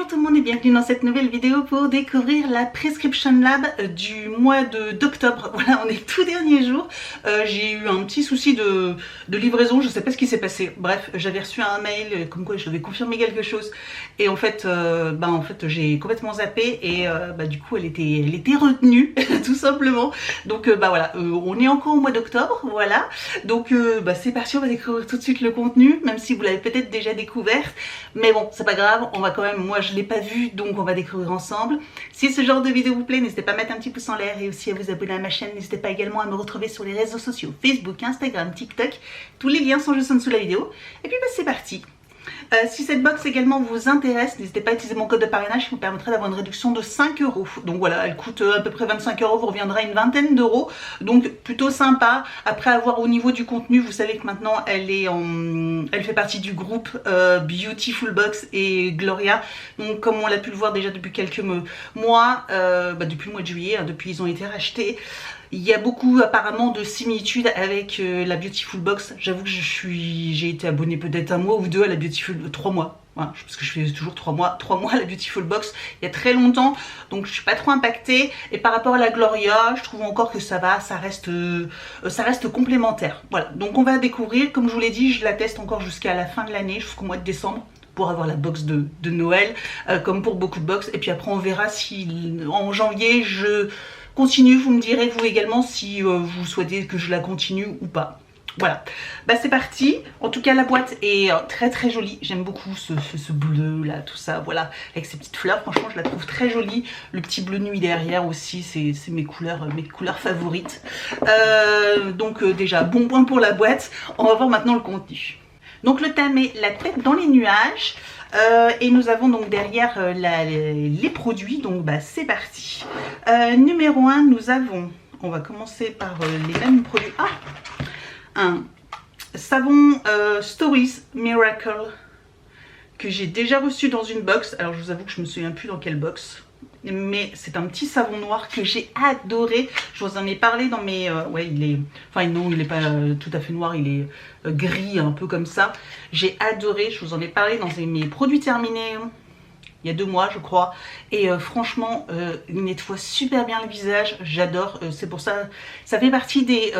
Bonjour tout le monde et bienvenue dans cette nouvelle vidéo pour découvrir la Prescription Lab du mois d'octobre. Voilà, on est le tout dernier jour. J'ai eu un petit souci de livraison, je sais pas ce qui s'est passé. Bref, j'avais reçu un mail comme quoi je devais confirmer quelque chose. Et en fait, j'ai complètement zappé et du coup elle était retenue, tout simplement. Donc voilà, on est encore au mois d'octobre, voilà. Donc c'est parti, on va découvrir tout de suite le contenu, même si vous l'avez peut-être déjà découvert. Mais bon, c'est pas grave, on va quand même, moi je l'ai pas vu, donc on va découvrir ensemble. Si ce genre de vidéo vous plaît, n'hésitez pas à mettre un petit pouce en l'air et aussi à vous abonner à ma chaîne. N'hésitez pas également à me retrouver sur les réseaux sociaux, Facebook, Instagram, TikTok. Tous les liens sont juste en dessous de la vidéo. Et puis c'est parti. Si cette box également vous intéresse, n'hésitez pas à utiliser mon code de parrainage qui vous permettra d'avoir une réduction de 5 €. Donc voilà, elle coûte à peu près 25 €, vous reviendra à une vingtaine d'euros. Donc plutôt sympa. Après avoir au niveau du contenu, vous savez que maintenant elle fait partie du groupe Beautiful Box et Gloria. Donc comme on l'a pu le voir déjà depuis quelques mois, depuis le mois de juillet, depuis ils ont été rachetés. Il y a beaucoup apparemment de similitudes avec la Beautiful Box. J'avoue que j'ai été abonnée peut-être un mois ou deux à la Beautiful, 3 mois. Voilà, parce que je fais toujours 3 mois à la Beautiful Box il y a très longtemps, donc je suis pas trop impactée. Et par rapport à la Gloria, je trouve encore que ça va, ça reste complémentaire. Voilà, donc on va découvrir, comme je vous l'ai dit, je la teste encore jusqu'à la fin de l'année, jusqu'au mois de décembre, pour avoir la box de Noël, comme pour beaucoup de box. Et puis après on verra si en janvier je continue, vous me direz vous également si vous souhaitez que je la continue ou pas. Voilà, c'est parti. En tout cas la boîte est très très jolie, j'aime beaucoup ce bleu là, tout ça, voilà, avec ces petites fleurs, franchement je la trouve très jolie. Le petit bleu nuit derrière aussi, c'est mes couleurs favorites. Donc déjà bon point pour la boîte. On va voir maintenant le contenu. Donc le thème est la tête dans les nuages. Et nous avons donc derrière les produits, donc c'est parti. Numéro 1, nous avons, on va commencer par les mêmes produits. Un savon Stories Miracle que j'ai déjà reçu dans une box. Alors je vous avoue que je me souviens plus dans quelle box, mais c'est un petit savon noir que j'ai adoré. Je vous en ai parlé dans mes... il est... Enfin non, il n'est pas tout à fait noir, il est gris, un peu comme ça. J'ai adoré, je vous en ai parlé dans mes produits terminés il y a 2 mois je crois. Et franchement, il nettoie super bien le visage, j'adore. C'est pour ça, ça fait partie des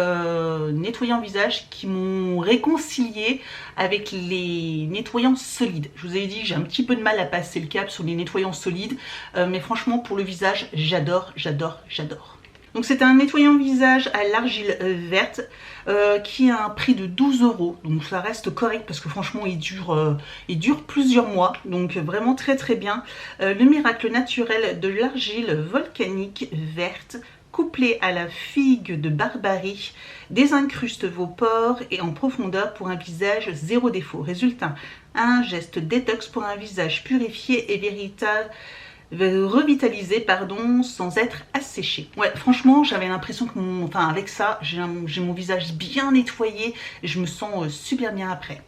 nettoyants visage qui m'ont réconcilié avec les nettoyants solides. Je vous avais dit que j'ai un petit peu de mal à passer le cap sur les nettoyants solides. Mais franchement pour le visage, j'adore, j'adore, j'adore. Donc c'est un nettoyant visage à l'argile verte qui a un prix de 12 €. Donc ça reste correct parce que franchement il dure plusieurs mois. Donc vraiment très très bien. Le miracle naturel de l'argile volcanique verte couplé à la figue de Barbarie désincruste vos pores et en profondeur pour un visage zéro défaut. Résultat, un geste détox pour un visage purifié et véritable. Revitaliser sans être asséché. Ouais, franchement j'avais l'impression que avec ça j'ai mon visage bien nettoyé et je me sens super bien après.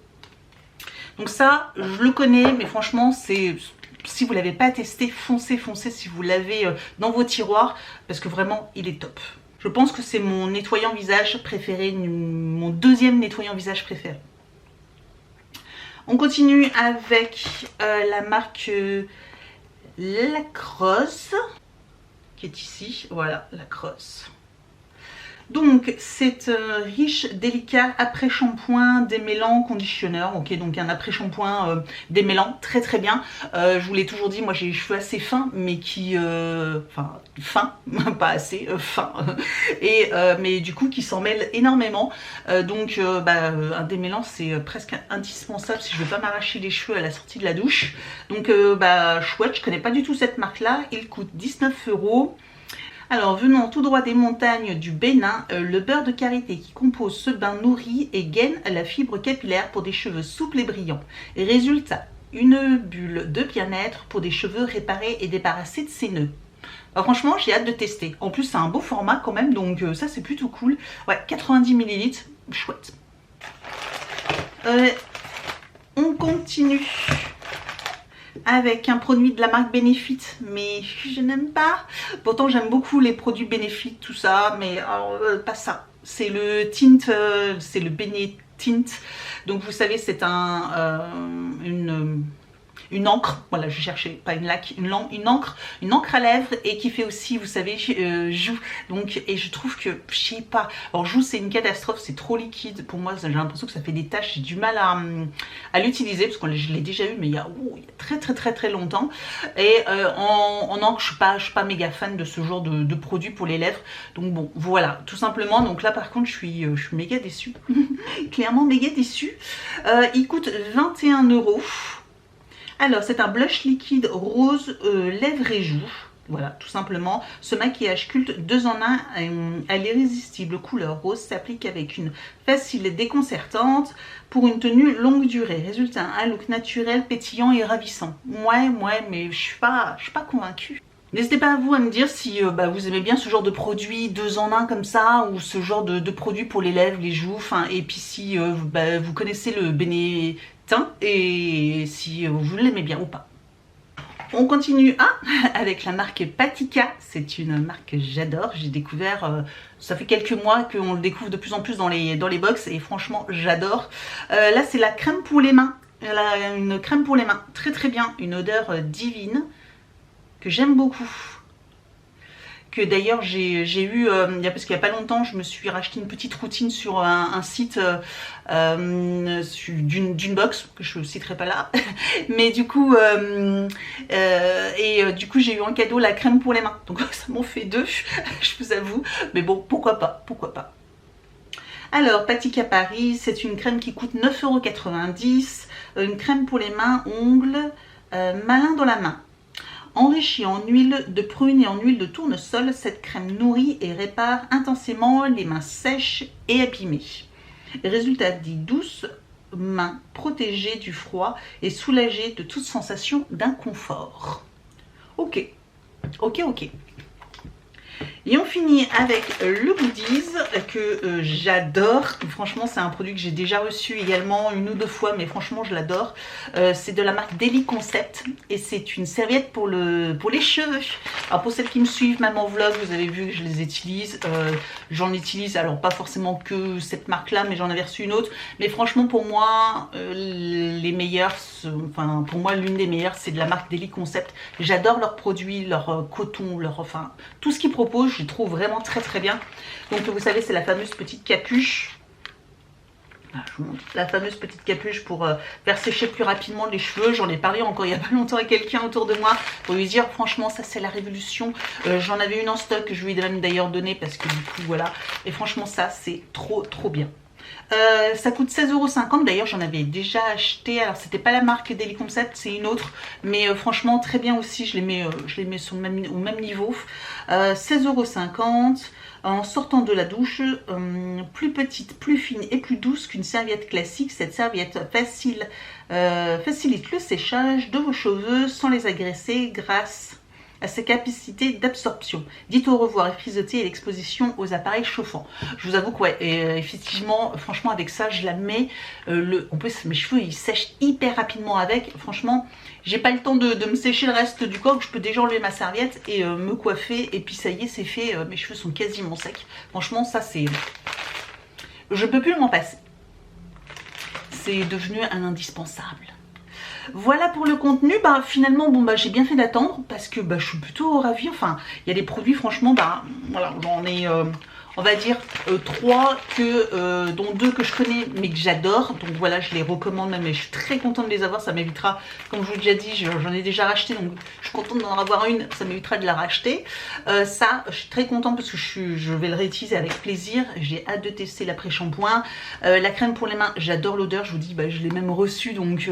Donc ça je le connais, mais franchement c'est, si vous l'avez pas testé, foncez si vous l'avez dans vos tiroirs, parce que vraiment il est top. Je pense que c'est mon nettoyant visage préféré, mon deuxième nettoyant visage préféré. On continue avec la marque Lacrosse, qui est ici, voilà, Lacrosse. Donc c'est riche, délicat après-shampoing démêlant conditionneur. Ok, donc un après-shampoing démêlant, très très bien. Je vous l'ai toujours dit, moi j'ai les cheveux assez fins, mais qui... fins, pas assez, fins. Et, mais du coup qui s'en mêlent énormément. Donc un démêlant c'est presque indispensable si je veux pas m'arracher les cheveux à la sortie de la douche. Donc chouette, je connais pas du tout cette marque là. Il coûte 19 €. Alors, venant tout droit des montagnes du Bénin, le beurre de karité qui compose ce bain nourrit et gaine la fibre capillaire pour des cheveux souples et brillants. Et résultat, une bulle de bien-être pour des cheveux réparés et débarrassés de ses nœuds. Alors, franchement, j'ai hâte de tester. En plus, c'est un beau format quand même, donc ça c'est plutôt cool. Ouais, 90 ml, chouette. On continue avec un produit de la marque Benefit, mais je n'aime pas. Pourtant j'aime beaucoup les produits Benefit, tout ça, mais alors, pas ça. C'est le tint, c'est le Benetint. Donc vous savez, c'est une une encre, voilà, je cherchais pas une laque, une encre à lèvres et qui fait aussi, vous savez, joue. Donc, et je trouve que, je sais pas, alors joue c'est une catastrophe, c'est trop liquide pour moi, j'ai l'impression que ça fait des taches, j'ai du mal à l'utiliser parce que je l'ai déjà eu, mais il y a très longtemps. Et en encre, je suis pas méga fan de ce genre de produit pour les lèvres. Donc bon, voilà, tout simplement. Donc là, par contre, je suis méga déçue, clairement méga déçue. Il coûte 21 €. Alors, c'est un blush liquide rose lèvres et joues. Voilà, tout simplement. Ce maquillage culte 2 en 1 à l'irrésistible couleur rose s'applique avec une facile déconcertante pour une tenue longue durée. Résultat, un look naturel, pétillant et ravissant. Ouais, mais je suis pas convaincue. N'hésitez pas à vous à me dire si vous aimez bien ce genre de produit 2 en 1 comme ça, ou ce genre de produit pour les lèvres, les joues, et puis si vous connaissez le Benetint et si vous l'aimez bien ou pas. On continue avec la marque Patika. C'est une marque que j'adore. J'ai découvert, ça fait quelques mois qu'on le découvre de plus en plus dans les box et franchement j'adore. Là c'est la crème pour les mains. Une crème pour les mains, très bien, une odeur divine que j'aime beaucoup. Que d'ailleurs j'ai eu, parce qu'il n'y a pas longtemps, je me suis racheté une petite routine sur un site d'une box, que je ne citerai pas là, mais du coup, du coup j'ai eu en cadeau la crème pour les mains, donc ça m'en fait 2, je vous avoue, mais bon, pourquoi pas. Alors, Patika Paris, c'est une crème qui coûte 9,90 €, une crème pour les mains, ongles, malin dans la main. Enrichie en huile de prune et en huile de tournesol, cette crème nourrit et répare intensément les mains sèches et abîmées. Résultat dit douce, mains protégées du froid et soulagées de toute sensation d'inconfort. Ok. Et on finit avec le goodies que j'adore. Franchement, c'est un produit que j'ai déjà reçu également 1 ou 2 fois, mais franchement, je l'adore. C'est de la marque Daily Concept et c'est une serviette pour les cheveux. Alors pour celles qui me suivent, même en vlog, vous avez vu que je les utilise. J'en utilise, alors pas forcément que cette marque-là, mais j'en avais reçu une autre. Mais franchement, pour moi, les meilleures, pour moi, l'une des meilleures, c'est de la marque Daily Concept. J'adore leurs produits, leur coton, tout ce qu'ils proposent. Je trouve vraiment très bien. Donc vous savez, c'est la fameuse petite capuche. Là, je vous montre la fameuse petite capuche pour faire sécher plus rapidement les cheveux. J'en ai parlé encore il n'y a pas longtemps à quelqu'un autour de moi pour lui dire franchement ça c'est la révolution. J'en avais une en stock que je lui ai même d'ailleurs donné parce que du coup voilà. Et franchement ça c'est trop bien. Ça coûte 16,50 €. D'ailleurs j'en avais déjà acheté, alors c'était pas la marque Daily Concept, c'est une autre, mais franchement très bien aussi, je les mets sur au même niveau. 16,50 €. En sortant de la douche, plus petite, plus fine et plus douce qu'une serviette classique, cette serviette facilite le séchage de vos cheveux sans les agresser grâce à ses capacités d'absorption. Dites au revoir et frisoter et l'exposition aux appareils chauffants. Je vous avoue que ouais, effectivement, franchement avec ça, je la mets. En plus, mes cheveux ils sèchent hyper rapidement avec. Franchement, j'ai pas le temps de me sécher le reste du corps. Je peux déjà enlever ma serviette et me coiffer. Et puis ça y est, c'est fait. Mes cheveux sont quasiment secs. Franchement, ça c'est... Je peux plus m'en passer. C'est devenu un indispensable. Voilà pour le contenu. Finalement j'ai bien fait d'attendre parce que je suis plutôt ravie. Enfin il y a des produits franchement voilà, j'en ai on va dire 3 dont 2 que je connais mais que j'adore, donc voilà je les recommande même et je suis très contente de les avoir. Ça m'évitera, comme je vous l'ai déjà dit, j'en ai déjà racheté donc je suis contente d'en avoir une, ça m'évitera de la racheter. Ça je suis très contente parce que je vais le réutiliser avec plaisir. J'ai hâte de tester l'après-shampoing. La crème pour les mains, j'adore l'odeur, je vous dis je l'ai même reçue donc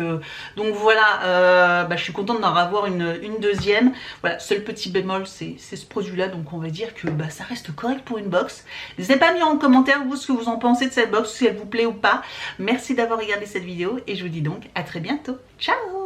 voilà, je suis contente d'en avoir une deuxième. Voilà, seul petit bémol c'est ce produit là, donc on va dire que ça reste correct pour une box. N'hésitez pas à me dire en commentaire vous ce que vous en pensez de cette box, si elle vous plaît ou pas. Merci d'avoir regardé cette vidéo et je vous dis donc à très bientôt. Ciao!